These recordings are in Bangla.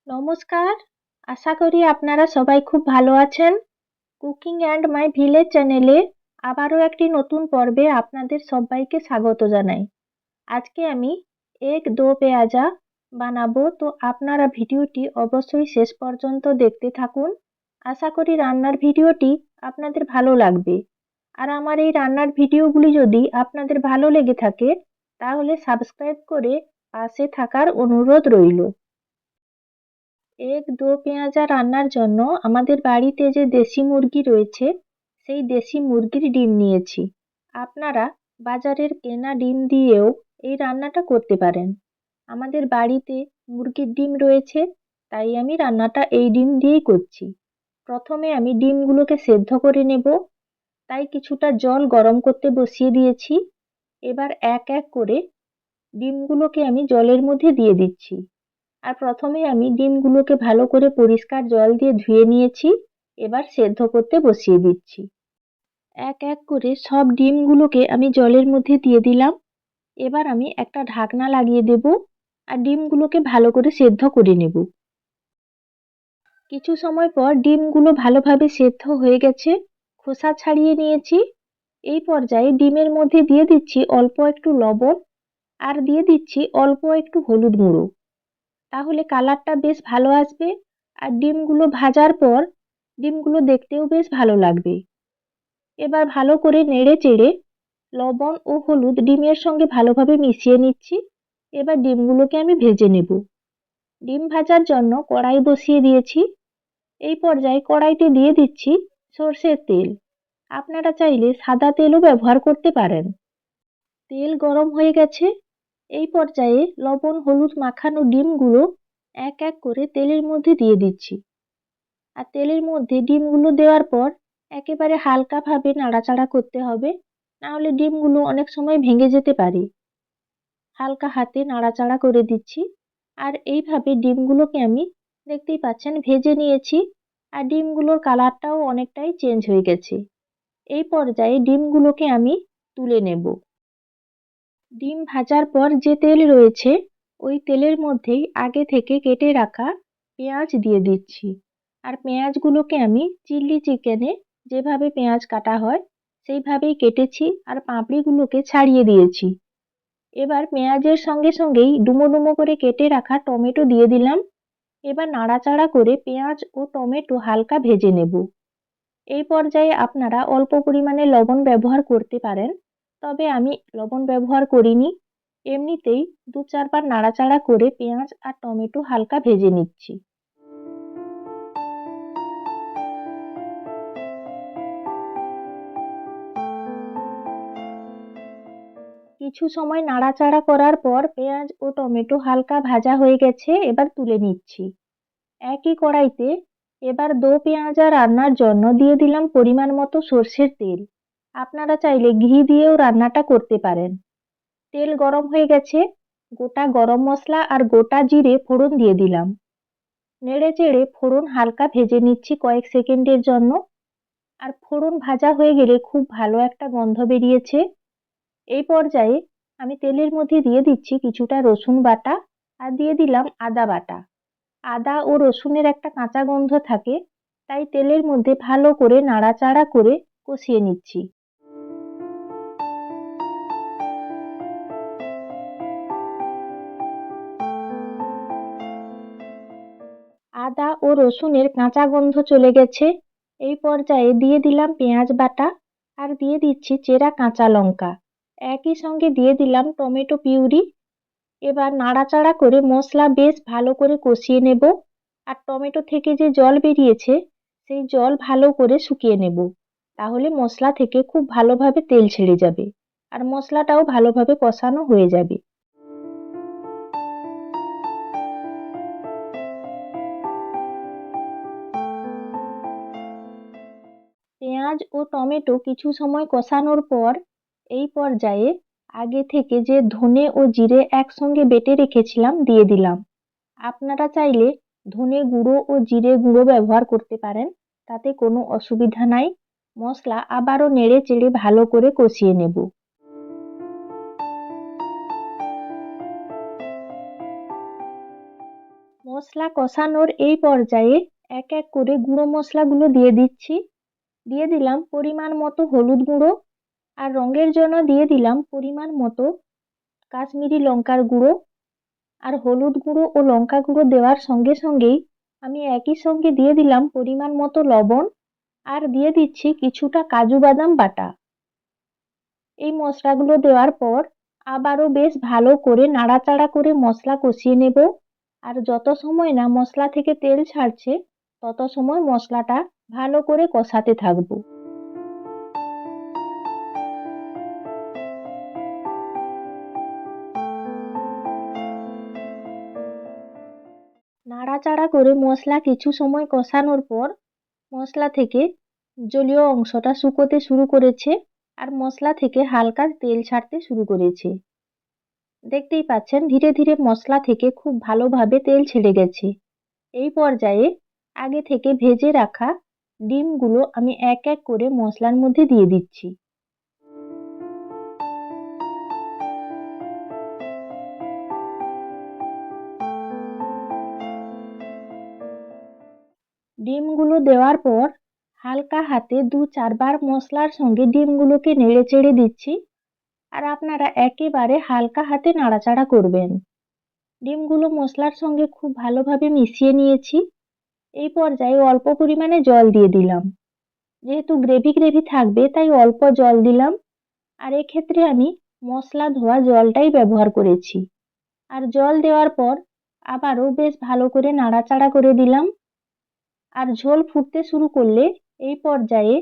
নমস্কার। আশা করি আপনারা সবাই খুব ভালো আছেন। কুকিং অ্যান্ড মাই ভিলেজ চ্যানেলে আবারও একটি নতুন পর্বে আপনাদের সবাইকে স্বাগত জানাই। আজকে আমি এগ দো পেঁয়াজা বানাবো, তো আপনারা ভিডিওটি অবশ্যই শেষ পর্যন্ত দেখতে থাকুন। আশা করি রান্নার ভিডিওটি আপনাদের ভালো লাগবে। আর আমার এই রান্নার ভিডিওগুলি যদি আপনাদের ভালো লেগে থাকে তাহলে সাবস্ক্রাইব করে পাশে থাকার অনুরোধ রইল। এগ দো পেঁয়াজা রান্নার জন্য আমাদের বাড়িতে যে দেশি মুরগি রয়েছে সেই দেশি মুরগির ডিম নিয়েছি। আপনারা বাজারের কেনা ডিম দিয়েও এই রান্নাটা করতে পারেন। আমাদের বাড়িতে মুরগির ডিম রয়েছে, তাই আমি রান্নাটা এই ডিম দিয়েই করছি। প্রথমে আমি ডিমগুলোকে সেদ্ধ করে নেব, তাই কিছুটা জল গরম করতে বসিয়ে দিয়েছি। এবার এক এক করে ডিমগুলোকে আমি জলের মধ্যে দিয়ে দিচ্ছি। আর প্রথমে আমি ডিমগুলোকে ভালো করে পরিষ্কার জল দিয়ে ধুয়ে নিয়েছি। এবার সেদ্ধ করতে বসিয়ে দিচ্ছি। এক এক করে সব ডিমগুলোকে আমি জলের মধ্যে দিয়ে দিলাম। এবার আমি একটা ঢাকনা লাগিয়ে দেব আর ডিমগুলোকে ভালো করে সেদ্ধ করে নেব। কিছু সময় পর ডিমগুলো ভালোভাবে সেদ্ধ হয়ে গেছে, খোসা ছাড়িয়ে নিয়েছি। এই পর্যায়ে ডিমের মধ্যে দিয়ে দিচ্ছি অল্প একটু লবণ আর দিয়ে দিচ্ছি অল্প একটু হলুদ গুঁড়ো। তাহলে কালারটা বেশ ভালো আসবে আর ডিমগুলো ভাজার পর ডিমগুলো দেখতেও বেশ ভালো লাগবে। এবার ভালো করে নেড়ে চেড়ে লবণ ও হলুদ ডিমের সঙ্গে ভালোভাবে মিশিয়ে নিচ্ছি। এবার ডিমগুলোকে আমি ভেজে নেব। ডিম ভাজার জন্য কড়াই বসিয়ে দিয়েছি। এই পর্যায়ে কড়াইতে দিয়ে দিচ্ছি সর্ষের তেল। আপনারা চাইলে সাদা তেলও ব্যবহার করতে পারেন। তেল গরম হয়ে গেছে। এই পর্যায়ে লবণ হলুদ মাখানো ডিমগুলো এক এক করে তেলের মধ্যে দিয়ে দিচ্ছি। আর তেলের মধ্যে ডিমগুলো দেওয়ার পর একেবারে হালকাভাবে নাড়াচাড়া করতে হবে, না হলে ডিমগুলো অনেক সময় ভেঙে যেতে পারে। হালকা হাতে নাড়াচাড়া করে দিচ্ছি। আর এইভাবে ডিমগুলোকে আমি দেখতেই পাচ্ছেন ভেজে নিয়েছি আর ডিমগুলোর কালারটাও অনেকটাই চেঞ্জ হয়ে গেছে। এই পর্যায়ে ডিমগুলোকে আমি তুলে নেব। ডিম ভাজার পর যে তেল রয়েছে ওই তেলের মধ্যেই আগে থেকে কেটে রাখা পেঁয়াজ দিয়ে দিচ্ছি। আর পেঁয়াজগুলোকে আমি চিলি চিকেনে যেভাবে পেঁয়াজ কাটা হয় সেইভাবেই কেটেছি আর পাঁপড়িগুলোকে ছাড়িয়ে দিয়েছি। এবার পেঁয়াজের সঙ্গে সঙ্গেই ডুমো ডুমো করে কেটে রাখা টমেটো দিয়ে দিলাম। এবার নাড়াচাড়া করে পেঁয়াজ ও টমেটো হালকা ভেজে নেব। এই পর্যায়ে আপনারা অল্প পরিমাণে লবণ ব্যবহার করতে পারেন, তবে আমি লবণ ব্যবহার করিনি। এমনিতেই ২-৪ বার নাড়াচাড়া করে পেঁয়াজ আর টমেটো হালকা ভেজে নিচ্ছি। কিছু সময় নাড়াচাড়া করার পর পেঁয়াজ ও টমেটো হালকা ভাজা হয়ে গেছে, এবার তুলে নিচ্ছি। একই কড়াইতে এবার দো পেঁয়াজা রান্নার জন্য দিয়ে দিলাম পরিমাণ মতো সর্ষের তেল। আপনারা চাইলে ঘি দিয়েও রান্নাটা করতে পারেন। তেল গরম হয়ে গেছে, গোটা গরম মশলা আর গোটা জিরে ফোড়ন দিয়ে দিলাম। নেড়ে চেড়ে ফোড়ন হালকা ভেজে নিচ্ছি কয়েক সেকেন্ডের জন্য। আর ফোড়ন ভাজা হয়ে গেলে খুব ভালো একটা গন্ধ বেরিয়েছে। এই পর্যায়ে আমি তেলের মধ্যে দিয়ে দিচ্ছি কিছুটা রসুন বাটা আর দিয়ে দিলাম আদা বাটা। আদা ও রসুনের একটা কাঁচা গন্ধ থাকে, তাই তেলের মধ্যে ভালো করে নাড়াচাড়া করে কষিয়ে নিচ্ছি। আদা ও রসুনের কাঁচা গন্ধ চলে গেছে। এই পর্যায়ে দিয়ে দিলাম পেঁয়াজ বাটা আর দিয়ে দিচ্ছি চেরা কাঁচা লঙ্কা। একই সঙ্গে দিয়ে দিলাম টমেটো পিউরি। এবার নাড়াচাড়া করে মশলা বেশ ভালো করে কষিয়ে নেব। আর টমেটো থেকে যে জল বেরিয়েছে সেই জল ভালো করে শুকিয়ে নেব। তাহলে মশলা থেকে খুব ভালোভাবে তেল ছেড়ে যাবে আর মশলাটাও ভালোভাবে কষানো হয়ে যাবে। পেঁয়াজ ও টমেটো কিছু সময় কষানোর পর এই পর্যায়ে আগে থেকে যে ধনে ও জিরে একসঙ্গে বেটে রেখেছিলাম দিয়ে দিলাম। আপনারা চাইলে ধনে গুঁড়ো ও জিরে গুঁড়ো ব্যবহার করতে পারেন, তাতে কোনো অসুবিধা নাই। মশলা আবারও নেড়ে চেড়ে ভালো করে কষিয়ে নেব। মশলা কষানোর এই পর্যায়ে এক এক করে গুঁড়ো মশলাগুলো দিয়ে দিচ্ছি। দিয়ে দিলাম পরিমাণ মতো হলুদ গুঁড়ো, আর রঙের জন্য দিয়ে দিলাম পরিমাণ মতো কাশ্মীরি লঙ্কার গুঁড়ো। আর হলুদ গুঁড়ো ও লঙ্কা গুঁড়ো দেওয়ার সঙ্গে সঙ্গেই আমি একই সঙ্গে দিয়ে দিলাম পরিমাণ মতো লবণ, আর দিয়ে দিচ্ছি কিছুটা কাজু বাদাম বাটা। এই মশলাগুলো দেওয়ার পর আবারও বেশ ভালো করে নাড়াচাড়া করে মশলা কষিয়ে নেব। আর যত সময় না মশলা থেকে তেল ছাড়ছে তত সময় মশলাটা ভালো করে কষাতে থাকবো। নাড়াচাড়া করে মশলা কিছু সময় কষানোর পর মশলা থেকে জলীয় অংশটা শুকোতে শুরু করেছে, আর মশলা থেকে হালকা তেল ছাড়তে শুরু করেছে। দেখতেই পাচ্ছেন ধীরে ধীরে মশলা থেকে খুব ভালোভাবে তেল ছেড়ে গেছে। এই পর্যায়ে আগে থেকে ভেজে রাখা ডিমগুলো আমি এক এক করে মশলার মধ্যে দিয়ে দিচ্ছি। ডিমগুলো দেওয়ার পর হালকা হাতে ২-৪ বার মশলার সঙ্গে ডিমগুলোকে নেড়েচেড়ে দিচ্ছি, আর আপনারা একেবারে হালকা হাতে নাড়াচাড়া করবেন। ডিমগুলো মশলার সঙ্গে খুব ভালোভাবে মিশিয়ে নিয়েছি। এই পর্যায়ে অল্প পরিমাণে জল দিয়ে দিলাম। যেহেতু গ্রেভি গ্রেভি থাকবে তাই অল্প জল দিলাম, আর এক্ষেত্রে আমি মশলা ধোয়া জলটাই ব্যবহার করেছি। আর জল দেওয়ার পর আবারও বেশ ভালো করে নাড়াচাড়া করে দিলাম। আর ঝোল ফুটতে শুরু করলে এই পর্যায়ে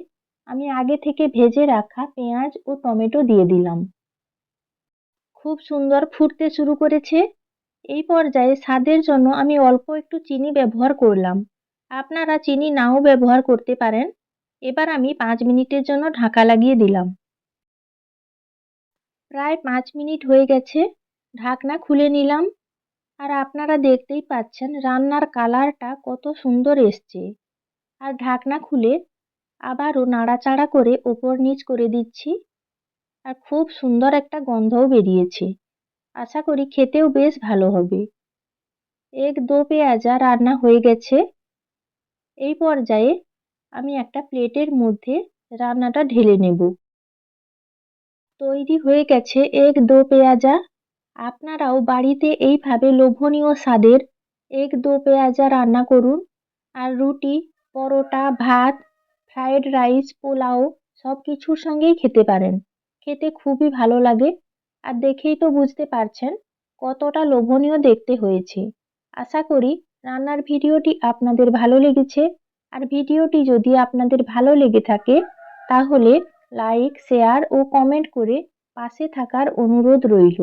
আমি আগে থেকে ভেজে রাখা পেঁয়াজ ও টমেটো দিয়ে দিলাম। খুব সুন্দর ফুটতে শুরু করেছে। এই পর্যায়ে স্বাদের জন্য আমি অল্প একটু চিনি ব্যবহার করলাম। আপনারা চিনি নাও ব্যবহার করতে পারেন। এবার আমি ৫ মিনিটের জন্য ঢাকা লাগিয়ে দিলাম। প্রায় ৫ মিনিট হয়ে গেছে, ঢাকনা খুলে নিলাম। আর আপনারা দেখতেই পাচ্ছেন রান্নার কালারটা কত সুন্দর এসছে। আর ঢাকনা খুলে আবারও নাড়াচাড়া করে ওপর নিচ করে দিচ্ছি, আর খুব সুন্দর একটা গন্ধও বেরিয়েছে। আশা করি খেতেও বেশ ভালো হবে। এক দো পেঁয়াজা রান্না হয়ে গেছে। এই পর্যায়ে আমি একটা প্লেটের মধ্যে রান্নাটা ঢেলে নেব। তৈরি হয়ে গেছে এক দো পেঁয়াজা। আপনারাও বাড়িতে এইভাবে লোভনীয় স্বাদের এক দো পেঁয়াজা রান্না করুন, আর রুটি, পরোটা, ভাত, ফ্রায়েড রাইস, পোলাও সব কিছুর সঙ্গেই খেতে পারেন। খেতে খুবই ভালো লাগে, আর দেখেই তো বুঝতে পারছেন কতটা লোভনীয় দেখতে হয়েছে। আশা করি রান্নার ভিডিওটি আপনাদের ভালো লেগেছে। আর ভিডিওটি যদি আপনাদের ভালো লেগে থাকে তাহলে লাইক, শেয়ার ও কমেন্ট করে পাশে থাকার অনুরোধ রইল।